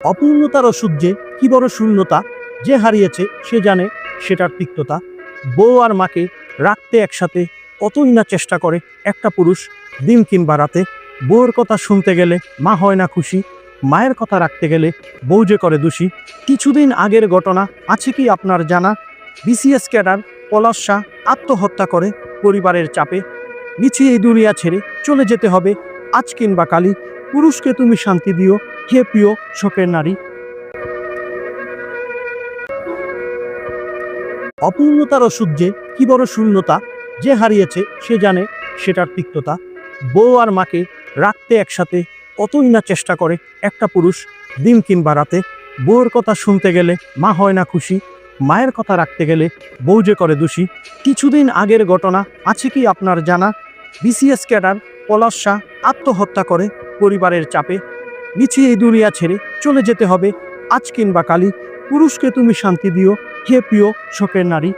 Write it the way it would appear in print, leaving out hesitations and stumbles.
অপূর্ণতার ওষুধ যে কি বড় শূন্যতা, যে হারিয়েছে সে জানে সেটার তিক্ততা। বউ আর মাকে রাখতে একসাথে কতই না চেষ্টা করে একটা পুরুষ, দিন কিংবা রাতে। বউয়ের কথা শুনতে গেলে মা হয় না খুশি, মায়ের কথা রাখতে গেলে বউ যে করে দোষী। কিছুদিন আগের ঘটনা আছে কি আপনার জানা? বিসিএস ক্যাডার পলাশ শাহ আত্মহত্যা করে পরিবারের চাপে। নিচে এই দুনিয়া ছেড়ে চলে যেতে হবে আজ কিংবা কালই। পুরুষকে তুমি শান্তি দিও, হে প্রিয় শোকের নারী। অপূর্ণতার ওষুধ যে কি বড় শূন্যতা, যে হারিয়েছে সে জানে সেটার তিক্ততা। বউ আর মাকে রাখতে একসাথে কতই না চেষ্টা করে একটা পুরুষ, দিন কিংবা রাতে। বউয়ের কথা শুনতে গেলে মা হয় না খুশি, মায়ের কথা রাখতে গেলে বউ যে করে দোষী। কিছুদিন আগের ঘটনা আছে কি আপনার জানা? বিসিএস ক্যাডার পলাশ শাহ আত্মহত্যা করে পরিবারের চাপে। নিচে এই দুনিয়া ছেড়ে চলে যেতে হবে আজ কিংবা কালই। পুরুষকে তুমি শান্তি দিও, হে প্রিয় শোকের নারী।